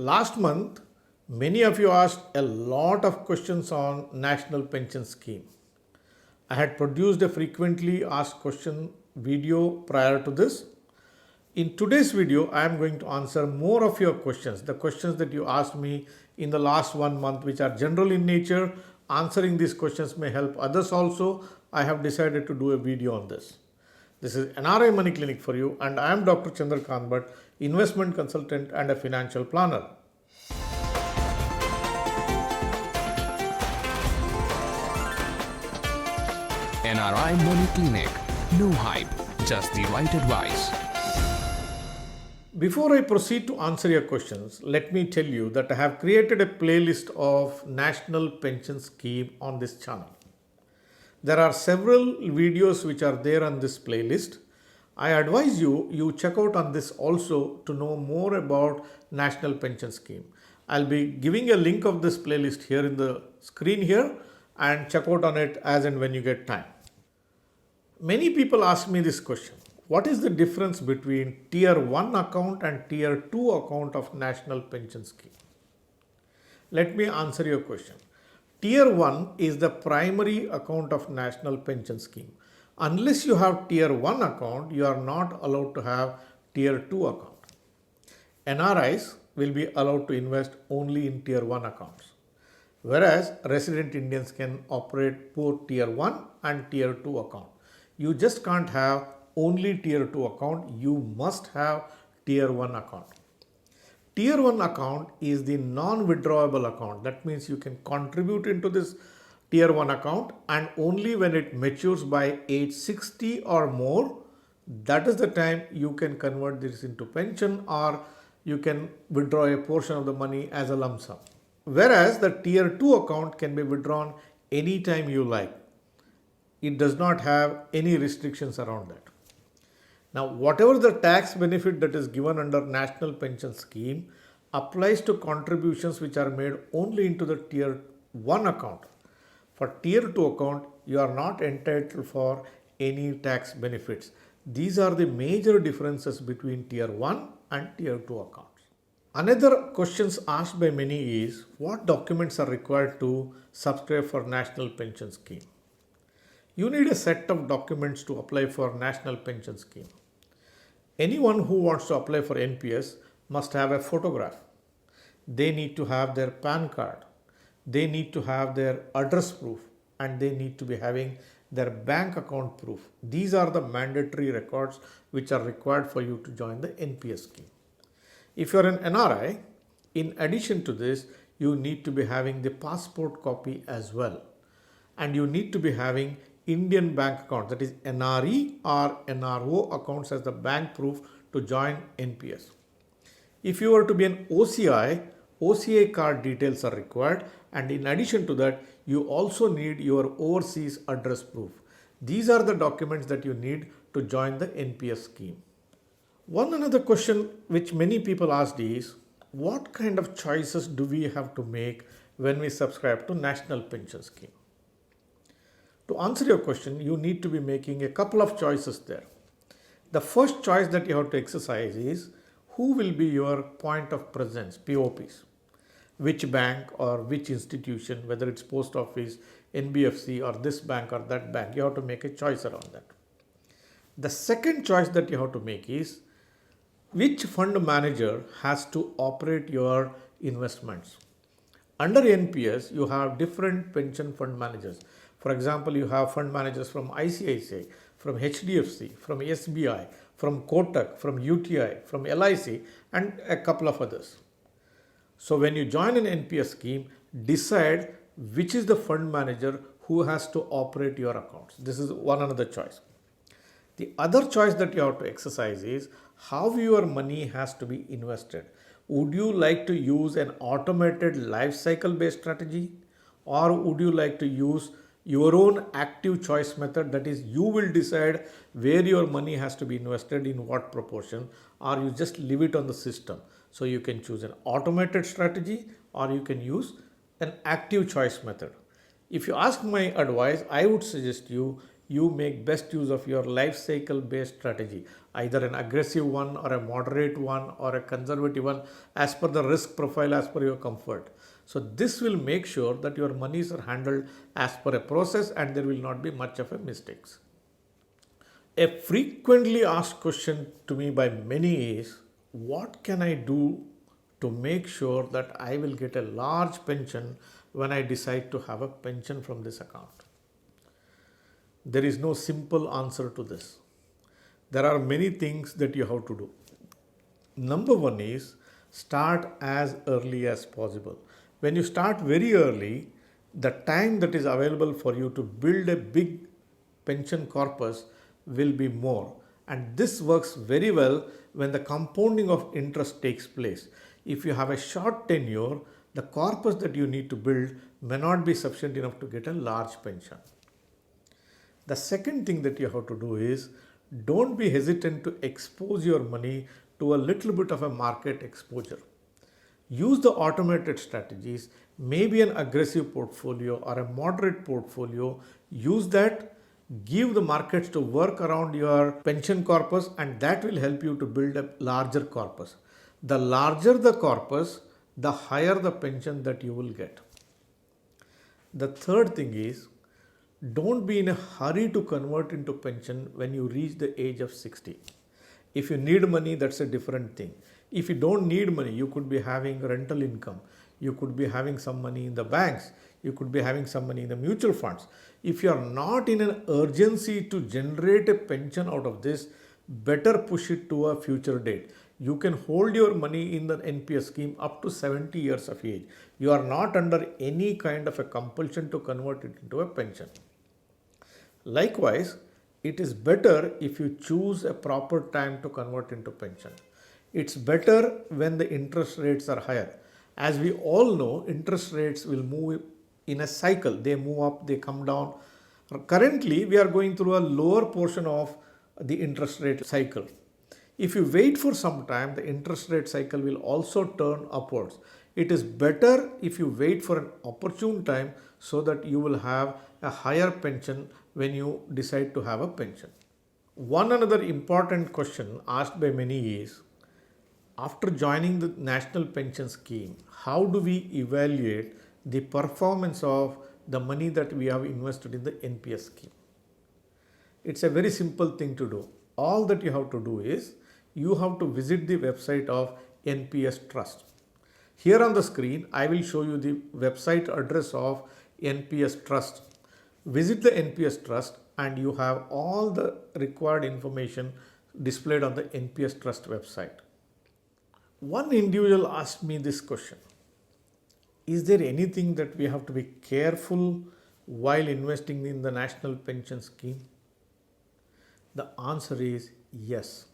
Last month, many of you asked a lot of questions on National Pension Scheme. I had produced a frequently asked question video prior to this. In today's video, I am going to answer more of your questions, the questions that you asked me in the last 1 month, which are general in nature. Answering these questions may help others also. I have decided to do a video on this. This is NRI Money Clinic for you, and I am Dr. Chandrakant Bhatt, investment consultant and a financial planner. NRI Money Clinic. No hype, just the right advice. Before I proceed to answer your questions, let me tell you that I have created a playlist of National Pension Scheme on this channel. There are several videos which are there on this playlist. I advise you check out on this also to know more about National Pension Scheme. I'll be giving a link of this playlist here in the screen here, and check out on it as and when you get time. Many people ask me this question: what is the difference between Tier 1 account and Tier 2 account of National Pension Scheme? Let me answer your question. Tier 1 is the primary account of National Pension Scheme. Unless you have Tier 1 account, you are not allowed to have Tier 2 account. NRIs will be allowed to invest only in Tier 1 accounts, whereas resident Indians can operate both Tier 1 and Tier 2 account. You just can't have only Tier 2 account, you must have Tier 1 account. Tier 1 account is the non-withdrawable account. That means you can contribute into this Tier 1 account, and only when it matures by age 60 or more, that is the time you can convert this into pension, or you can withdraw a portion of the money as a lump sum. Whereas the Tier 2 account can be withdrawn anytime you like. It does not have any restrictions around that. Now, whatever the tax benefit that is given under National Pension Scheme applies to contributions which are made only into the Tier 1 account. For Tier 2 account, you are not entitled for any tax benefits. These are the major differences between Tier 1 and Tier 2 accounts. Another questions asked by many is, what documents are required to subscribe for National Pension Scheme? You need a set of documents to apply for National Pension Scheme. Anyone who wants to apply for NPS must have a photograph. They need to have their PAN card. They need to have their address proof, and they need to be having their bank account proof. These are the mandatory records which are required for you to join the NPS scheme. If you are an NRI, in addition to this, you need to be having the passport copy as well. And you need to be having Indian bank account, that is NRE or NRO accounts as the bank proof to join NPS. If you were to be an OCI card details are required, and in addition to that, you also need your overseas address proof. These are the documents that you need to join the NPS scheme. One another question which many people asked is, what kind of choices do we have to make when we subscribe to National Pension Scheme? To answer your question, you need to be making a couple of choices there. The first choice that you have to exercise is, who will be your point of presence, POPs? Which bank or which institution, whether it's post office, NBFC, or this bank or that bank, you have to make a choice around that. The second choice that you have to make is, which fund manager has to operate your investments? Under NPS, you have different pension fund managers. For example, you have fund managers from ICICI, from HDFC, from SBI, from Kotak, from UTI, from LIC, and a couple of others. So when you join an NPS scheme, decide which is the fund manager who has to operate your accounts. This is one another choice. The other choice that you have to exercise is how your money has to be invested. Would you like to use an automated life cycle based strategy, or would you like to use your own active choice method? That is, you will decide where your money has to be invested in what proportion, or you just leave it on the system. So you can choose an automated strategy, or you can use an active choice method. If you ask my advice, I would suggest you you make best use of your life cycle based strategy, either an aggressive one or a moderate one or a conservative one, as per the risk profile, as per your comfort. So this will make sure that your monies are handled as per a process and there will not be much of a mistakes. A frequently asked question to me by many is, what can I do to make sure that I will get a large pension when I decide to have a pension from this account? There is no simple answer to this. There are many things that you have to do. Number one is start as early as possible. When you start very early, the time that is available for you to build a big pension corpus will be more. And this works very well when the compounding of interest takes place. If you have a short tenure, the corpus that you need to build may not be sufficient enough to get a large pension. The second thing that you have to do is don't be hesitant to expose your money to a little bit of a market exposure. Use the automated strategies, maybe an aggressive portfolio or a moderate portfolio. Use that, give the markets to work around your pension corpus, and that will help you to build a larger corpus. The larger the corpus, the higher the pension that you will get. The third thing is, don't be in a hurry to convert into pension when you reach the age of 60. If you need money, that's a different thing. If you don't need money, you could be having rental income. You could be having some money in the banks. You could be having some money in the mutual funds. If you are not in an urgency to generate a pension out of this, better push it to a future date. You can hold your money in the NPS scheme up to 70 years of age. You are not under any kind of a compulsion to convert it into a pension. Likewise, it is better if you choose a proper time to convert into pension. It's better when the interest rates are higher. As we all know, interest rates will move in a cycle. They move up, they come down. Currently, we are going through a lower portion of the interest rate cycle. If you wait for some time, the interest rate cycle will also turn upwards. It is better if you wait for an opportune time so that you will have a higher pension when you decide to have a pension. One another important question asked by many is, after joining the National Pension Scheme, how do we evaluate the performance of the money that we have invested in the NPS scheme? It's a very simple thing to do. All that you have to do is, you have to visit the website of NPS Trust. Here on the screen, I will show you the website address of NPS Trust. Visit the NPS Trust and you have all the required information displayed on the NPS Trust website. One individual asked me this question: is there anything that we have to be careful while investing in the National Pension Scheme? The answer is yes.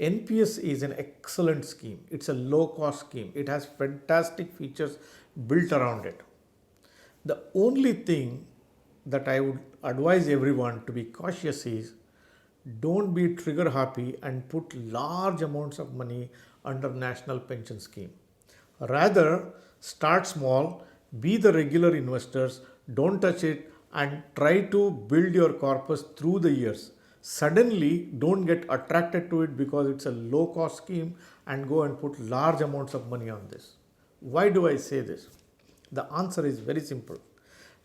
NPS is an excellent scheme. It's a low cost scheme. It has fantastic features built around it. The only thing that I would advise everyone to be cautious is, don't be trigger happy and put large amounts of money under National Pension Scheme. Rather, start small, be the regular investors, don't touch it, and try to build your corpus through the years. Suddenly, don't get attracted to it because it's a low cost scheme and go and put large amounts of money on this. Why do I say this? The answer is very simple.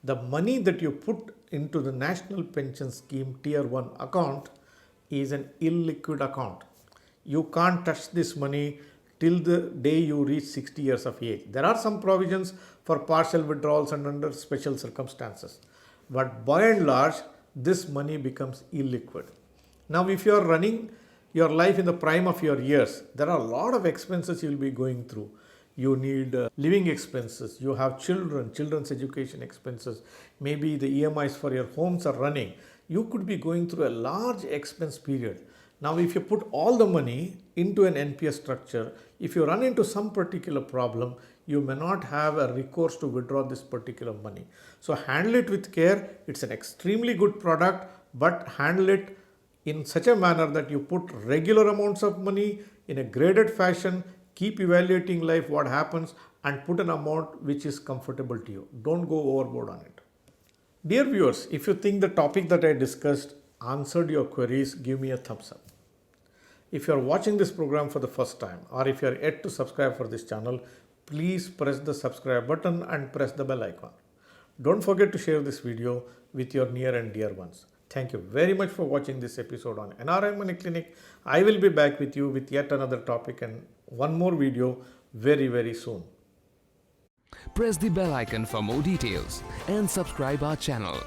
The money that you put into the National Pension Scheme Tier 1 account is an illiquid account. You can't touch this money till the day you reach 60 years of age. There are some provisions for partial withdrawals and under special circumstances. But by and large, this money becomes illiquid. Now, if you are running your life in the prime of your years, there are a lot of expenses you will be going through. You need living expenses, you have children, children's education expenses, maybe the EMIs for your homes are running. You could be going through a large expense period. Now, if you put all the money into an NPS structure, if you run into some particular problem, you may not have a recourse to withdraw this particular money. So handle it with care. It's an extremely good product, but handle it in such a manner that you put regular amounts of money in a graded fashion, keep evaluating life, what happens, and put an amount which is comfortable to you. Don't go overboard on it. Dear viewers, if you think the topic that I discussed answered your queries, give me a thumbs up. If you are watching this program for the first time or if you are yet to subscribe for this channel, please press the subscribe button and press the bell icon. Don't forget to share this video with your near and dear ones. Thank you very much for watching this episode on NRI Money Clinic. I will be back with you with yet another topic and one more video very soon. Press the bell icon for more details and subscribe our channel.